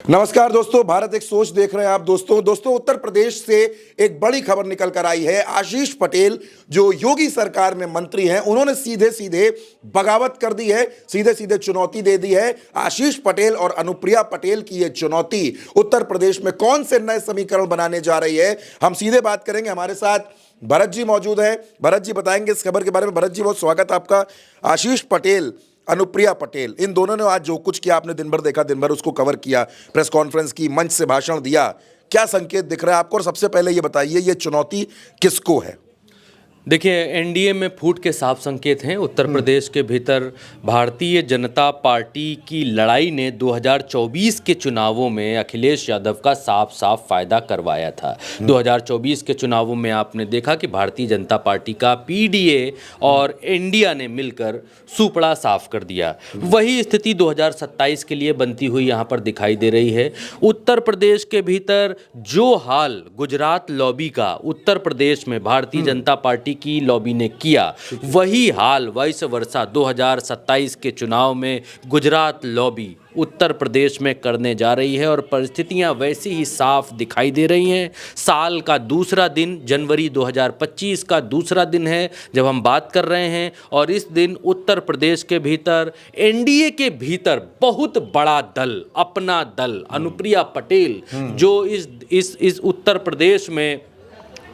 नमस्कार दोस्तों, भारत एक सोच देख रहे हैं आप। दोस्तों उत्तर प्रदेश से एक बड़ी खबर निकल कर आई है। आशीष पटेल जो योगी सरकार में मंत्री हैं, उन्होंने सीधे सीधे बगावत कर दी है, सीधे सीधे चुनौती दे दी है। आशीष पटेल और अनुप्रिया पटेल की यह चुनौती उत्तर प्रदेश में कौन से नए समीकरण बनाने जा रही है, हम सीधे बात करेंगे। हमारे साथ भरत जी मौजूद है। भरत जी बताएंगे इस खबर के बारे में। भरत जी, बहुत स्वागत आपका। आशीष पटेल, अनुप्रिया पटेल, इन दोनों ने आज जो कुछ किया, आपने दिन भर देखा, दिन भर उसको कवर किया, प्रेस कॉन्फ्रेंस की, मंच से भाषण दिया, क्या संकेत दिख रहा है आपको? और सबसे पहले ये बताइए, ये चुनौती किसको है? देखिए, एनडीए में फूट के साफ संकेत हैं। उत्तर प्रदेश के भीतर भारतीय जनता पार्टी की लड़ाई ने 2024 के चुनावों में अखिलेश यादव का साफ साफ फायदा करवाया था। 2024 के चुनावों में आपने देखा कि भारतीय जनता पार्टी का पीडीए और इंडिया ने मिलकर सुपड़ा साफ कर दिया। वही स्थिति 2027 के लिए बनती हुई यहाँ पर दिखाई दे रही है। उत्तर प्रदेश के भीतर जो हाल गुजरात लॉबी का उत्तर प्रदेश में भारतीय जनता पार्टी की लॉबी ने किया, वही हाल वाइस वर्सा 2027 के चुनाव में गुजरात लॉबी उत्तर प्रदेश में करने जा रही है। और परिस्थितियां वैसी ही साफ दिखाई दे रही हैं। साल का दूसरा दिन, जनवरी 2025 का दूसरा दिन है जब हम बात कर रहे हैं, और इस दिन उत्तर प्रदेश के भीतर एनडीए के भीतर बहुत बड़ा दल, अपना दल, अनुप्रिया पटेल जो इस उत्तर प्रदेश में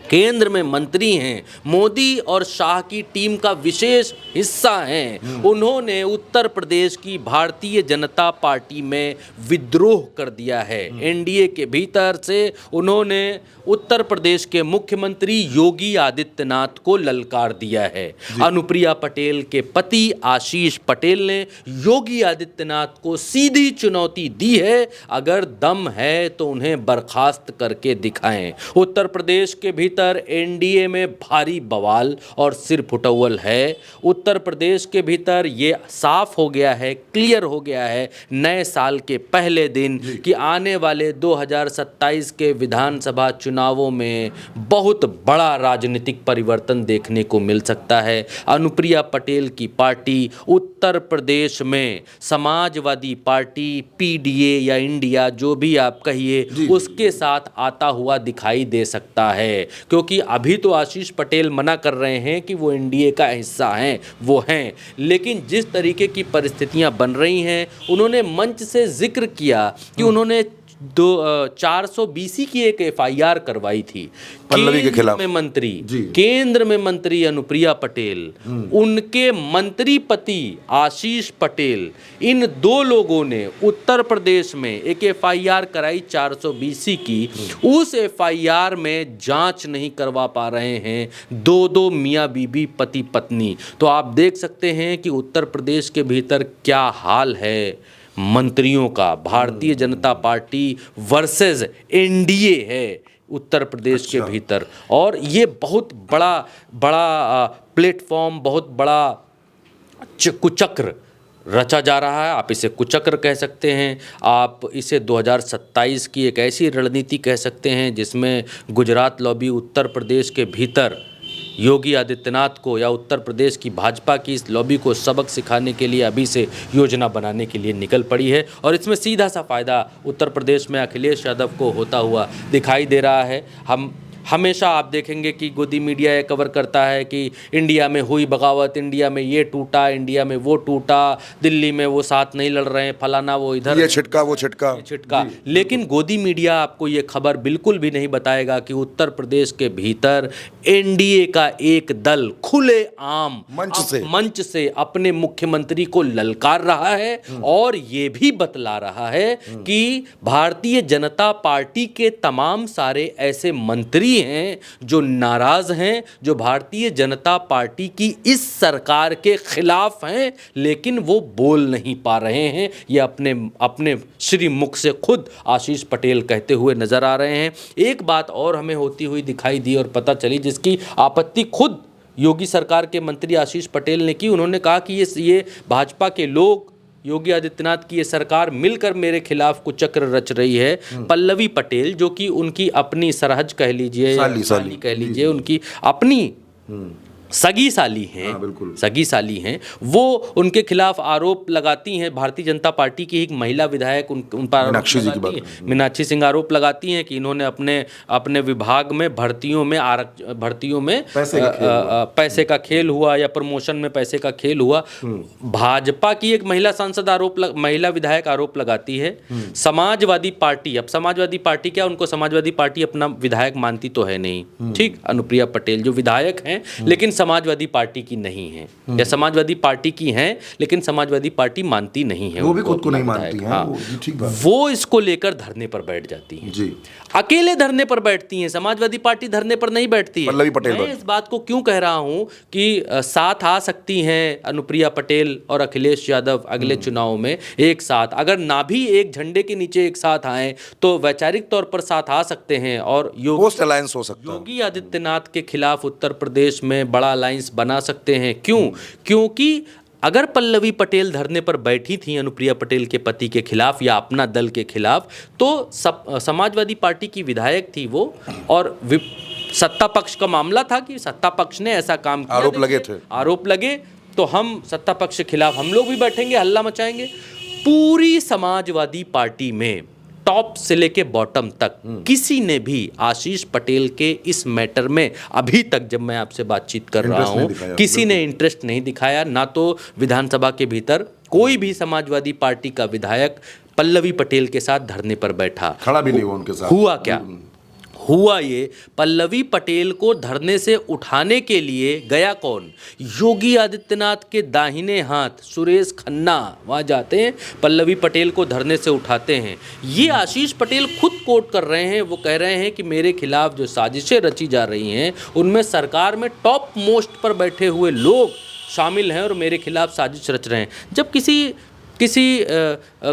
केंद्र में मंत्री हैं, मोदी और शाह की टीम का विशेष हिस्सा हैं, उन्होंने उत्तर प्रदेश की भारतीय जनता पार्टी में विद्रोह कर दिया है। एनडीए के भीतर से उन्होंने उत्तर प्रदेश के मुख्यमंत्री योगी आदित्यनाथ को ललकार दिया है। अनुप्रिया पटेल के पति आशीष पटेल ने योगी आदित्यनाथ को सीधी चुनौती दी है, अगर दम है तो उन्हें बर्खास्त करके दिखाएं। उत्तर प्रदेश के भीतर एनडीए में भारी बवाल और सिर फुटौल है। उत्तर प्रदेश के भीतर ये साफ हो गया है, क्लियर हो गया है नए साल के पहले दिन कि आने वाले 2027 के विधानसभा चुनावों में बहुत बड़ा राजनीतिक परिवर्तन देखने को मिल सकता है। अनुप्रिया पटेल की पार्टी उत्तर प्रदेश में समाजवादी पार्टी, पीडीए या इंडिया, जो भी आप कहिए, उसके साथ आता हुआ दिखाई दे सकता है। क्योंकि अभी तो आशीष पटेल मना कर रहे हैं कि वो एनडीए का हिस्सा हैं, वो हैं, लेकिन जिस तरीके की परिस्थितियां बन रही हैं, उन्होंने मंच से जिक्र किया कि उन्होंने 400 BC की एक एफआईआर करवाई थी पल्लवी के खिलाफ। केंद्र में मंत्री अनुप्रिया पटेल, उनके मंत्री पति आशीष पटेल, इन दो लोगों ने उत्तर प्रदेश में एक एफआईआर कराई 400 BC की। उस एफआईआर में जांच नहीं करवा पा रहे हैं दो मियाँ बीबी, पति पत्नी। तो आप देख सकते हैं कि उत्तर प्रदेश के भीतर क्या हाल है मंत्रियों का। Bharatiya Janata party versus NDA है उत्तर प्रदेश के भीतर, और ये बहुत बड़ा प्लेटफॉर्म, बहुत बड़ा कुचक्र रचा जा रहा है। आप इसे कुचक्र कह सकते हैं, आप इसे 2027 की एक ऐसी रणनीति कह सकते हैं जिसमें गुजरात लॉबी उत्तर प्रदेश के भीतर योगी आदित्यनाथ को या उत्तर प्रदेश की भाजपा की इस लॉबी को सबक सिखाने के लिए अभी से योजना बनाने के लिए निकल पड़ी है। और इसमें सीधा सा फायदा उत्तर प्रदेश में अखिलेश यादव को होता हुआ दिखाई दे रहा है। हम हमेशा आप देखेंगे कि गोदी मीडिया ये कवर करता है कि इंडिया में हुई बगावत, इंडिया में ये टूटा, इंडिया में वो टूटा, दिल्ली में वो साथ नहीं लड़ रहे हैं, फलाना वो इधर, ये छिटका वो छिटका। लेकिन गोदी मीडिया आपको ये खबर बिल्कुल भी नहीं बताएगा कि उत्तर प्रदेश के भीतर एनडीए का एक दल खुले आम मंच से अपने मुख्यमंत्री को ललकार रहा है, और ये भी बतला रहा है कि भारतीय जनता पार्टी के तमाम सारे ऐसे मंत्री हैं जो नाराज हैं, जो भारतीय जनता पार्टी की इस सरकार के खिलाफ हैं, लेकिन वो बोल नहीं पा रहे हैं। ये अपने श्री मुख से खुद आशीष पटेल कहते हुए नजर आ रहे हैं। एक बात और हमें होती हुई दिखाई दी और पता चली, जिसकी आपत्ति खुद योगी सरकार के मंत्री आशीष पटेल ने की। उन्होंने कहा कि ये भाजपा के लोग, योगी आदित्यनाथ की ये सरकार मिलकर मेरे खिलाफ कुचक्र रच रही है। पल्लवी पटेल, जो कि उनकी अपनी सरहज कह लीजिए, साली कह लीजिए, उनकी अपनी सगी साली हैं, हाँ, बिल्कुल। सगी साली हैं, वो उनके खिलाफ आरोप लगाती हैं। भारतीय जनता पार्टी की एक महिला विधायक उन पर आरोप मीनाक्षी जी की लगाती बात हैं। मीनाक्षी सिंह आरोप लगाती हैं कि इन्होंने अपने विभाग में भर्तियों में पैसे का खेल हुआ या प्रमोशन में पैसे का खेल हुआ। भाजपा की एक महिला सांसद महिला विधायक आरोप लगाती है। समाजवादी पार्टी, अब समाजवादी पार्टी क्या, उनको समाजवादी पार्टी अपना विधायक मानती तो है नहीं, ठीक। अनुप्रिया पटेल जो विधायक हैं लेकिन समाजवादी पार्टी की नहीं है, या समाजवादी पार्टी की हैं लेकिन समाजवादी पार्टी मानती नहीं है, वो भी उनको खुद को अपना नहीं विधायक। मानती हैं, हाँ, वो ठीक बात। वो इसको लेकर धरने पर बैठ जाती हैं जी। अकेले धरने पर बैठती हैं। समाजवादी पार्टी धरने पर नहीं बैठती है। पल्लवी पटेल मैं इस बात को क्यों कह रहा हूं कि साथ आ सकती हैं अनुप्रिया पटेल और अखिलेश यादव अगले चुनाव में एक साथ, अगर ना भी एक झंडे के नीचे एक साथ आए तो वैचारिक तौर पर साथ आ सकते हैं और पोस्ट अलायंस हो सकता है। योगी आदित्यनाथ के खिलाफ उत्तर प्रदेश में बड़ा अलायंस बना सकते हैं। क्यों? क्योंकि अगर पल्लवी पटेल धरने पर बैठी थी अनुप्रिया पटेल के पति के खिलाफ या अपना दल के खिलाफ, तो समाजवादी पार्टी की विधायक थी वो, और सत्ता पक्ष का मामला था कि सत्ता पक्ष ने ऐसा काम किया, आरोप लगे तो हम सत्ता पक्ष के खिलाफ हम लोग भी बैठेंगे, हल्ला मचाएंगे। पूरी समाजवादी पार्टी में टॉप से लेके बॉटम तक किसी ने भी आशीष पटेल के इस मैटर में अभी तक, जब मैं आपसे बातचीत कर रहा हूं, किसी ने इंटरेस्ट नहीं दिखाया। ना तो विधानसभा के भीतर कोई भी समाजवादी पार्टी का विधायक पल्लवी पटेल के साथ धरने पर बैठा, खड़ा भी नहीं हुआ उनके साथ। हुआ क्या? हुआ ये, पल्लवी पटेल को धरने से उठाने के लिए गया कौन? योगी आदित्यनाथ के दाहिने हाथ सुरेश खन्ना वहाँ जाते हैं, पल्लवी पटेल को धरने से उठाते हैं। ये आशीष पटेल खुद कोट कर रहे हैं, वो कह रहे हैं कि मेरे खिलाफ जो साजिशें रची जा रही हैं उनमें सरकार में टॉप मोस्ट पर बैठे हुए लोग शामिल हैं और मेरे खिलाफ साजिश रच रहे हैं। जब किसी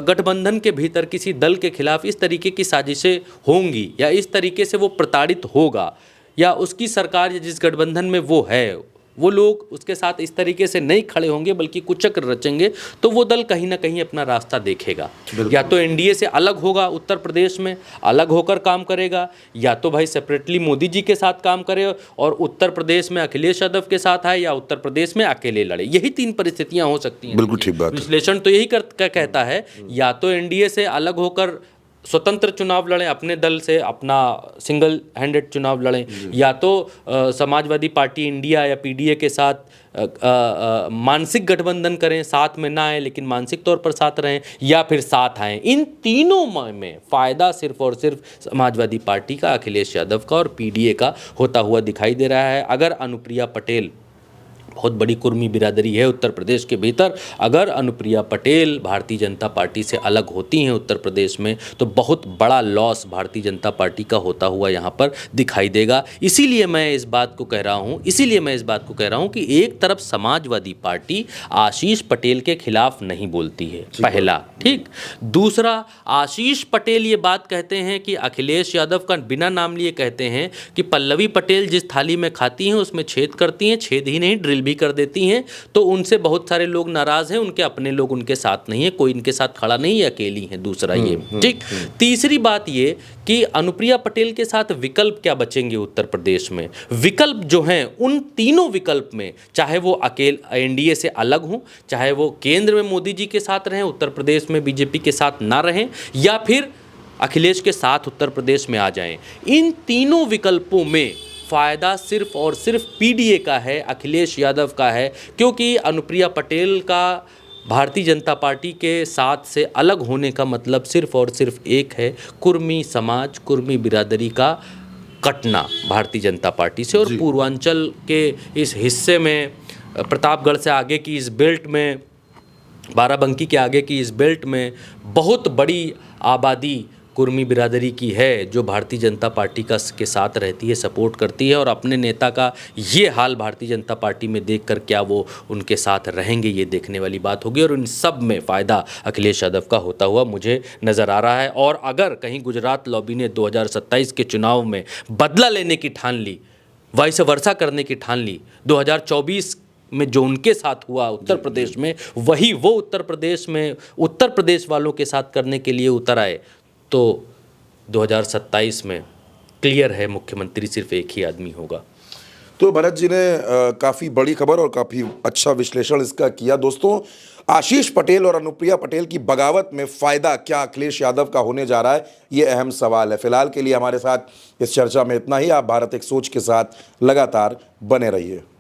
गठबंधन के भीतर किसी दल के खिलाफ इस तरीके की साजिशें होंगी या इस तरीके से वो प्रताड़ित होगा, या उसकी सरकार या जिस गठबंधन में वो है वो लोग उसके साथ इस तरीके से नहीं खड़े होंगे बल्कि कुचक्र रचेंगे, तो वो दल कहीं ना कहीं अपना रास्ता देखेगा। या तो एनडीए से अलग होगा, उत्तर प्रदेश में अलग होकर काम करेगा, या तो भाई सेपरेटली मोदी जी के साथ काम करे और उत्तर प्रदेश में अखिलेश यादव के साथ आए, या उत्तर प्रदेश में अकेले लड़े। यही तीन परिस्थितियां हो सकती हैं। बिल्कुल ठीक बात। विश्लेषण तो यही कहता है, या तो एनडीए से अलग होकर स्वतंत्र चुनाव लड़ें, अपने दल से अपना सिंगल हैंडेड चुनाव लड़ें, या तो समाजवादी पार्टी इंडिया या पीडीए के साथ मानसिक गठबंधन करें, साथ में ना आए लेकिन मानसिक तौर पर साथ रहें, या फिर साथ आएं। इन तीनों में फ़ायदा सिर्फ और सिर्फ समाजवादी पार्टी का, अखिलेश यादव का और पीडीए का होता हुआ दिखाई दे रहा है। अगर अनुप्रिया पटेल, बहुत बड़ी कुर्मी बिरादरी है उत्तर प्रदेश के भीतर, अगर अनुप्रिया पटेल भारतीय जनता पार्टी से अलग होती हैं उत्तर प्रदेश में, तो बहुत बड़ा लॉस भारतीय जनता पार्टी का होता हुआ यहाँ पर दिखाई देगा। इसीलिए मैं इस बात को कह रहा हूँ कि एक तरफ समाजवादी पार्टी आशीष पटेल के खिलाफ नहीं बोलती है, पहला, ठीक। दूसरा, आशीष पटेल ये बात कहते हैं कि अखिलेश यादव का बिना नाम लिए कहते हैं कि पल्लवी पटेल जिस थाली में खाती हैं उसमें छेद करती हैं, छेद ही नहीं ड्रिल भी कर देती हैं, तो उनसे बहुत सारे लोग नाराज हैं, उनके अपने लोग उनके साथ नहीं है, कोई इनके साथ खड़ा नहीं है, अकेली हैं। दूसरा ये, ठीक। तीसरी बात ये कि अनुप्रिया पटेल के साथ विकल्प क्या बचेंगे उत्तर प्रदेश में? विकल्प जो हैं, उन तीनों विकल्प में, चाहे वो अकेले एनडीए से अलग हों, चाहे वो केंद्र में मोदी जी के साथ रहें, उत्तर प्रदेश में बीजेपी के साथ ना रहें, या फिर अखिलेश के साथ उत्तर प्रदेश में आ जाएं, इन तीनों विकल्पों में फ़ायदा सिर्फ और सिर्फ पीडीए का है, अखिलेश यादव का है, क्योंकि अनुप्रिया पटेल का भारतीय जनता पार्टी के साथ से अलग होने का मतलब सिर्फ और सिर्फ एक है, कुर्मी समाज, कुर्मी बिरादरी का कटना भारतीय जनता पार्टी से। और पूर्वांचल के इस हिस्से में, प्रतापगढ़ से आगे की इस बेल्ट में, बाराबंकी के आगे की इस बेल्ट में बहुत बड़ी आबादी कुर्मी बिरादरी की है, जो भारतीय जनता पार्टी के साथ रहती है, सपोर्ट करती है, और अपने नेता का ये हाल भारतीय जनता पार्टी में देखकर क्या वो उनके साथ रहेंगे, ये देखने वाली बात होगी। और इन सब में फ़ायदा अखिलेश यादव का होता हुआ मुझे नज़र आ रहा है। और अगर कहीं गुजरात लॉबी ने 2027 के चुनाव में बदला लेने की ठान ली, वाइस वर्सा करने की ठान ली, 2024 में जो उनके साथ हुआ उत्तर प्रदेश में, वही वो उत्तर प्रदेश वालों के साथ करने के लिए उतर आए, तो 2027 में क्लियर है मुख्यमंत्री सिर्फ एक ही आदमी होगा। तो भरत जी ने काफ़ी बड़ी खबर और काफ़ी अच्छा विश्लेषण इसका किया। दोस्तों, आशीष पटेल और अनुप्रिया पटेल की बगावत में फ़ायदा क्या अखिलेश यादव का होने जा रहा है, ये अहम सवाल है। फिलहाल के लिए हमारे साथ इस चर्चा में इतना ही। आप भारत एक सोच के साथ लगातार बने रहिए।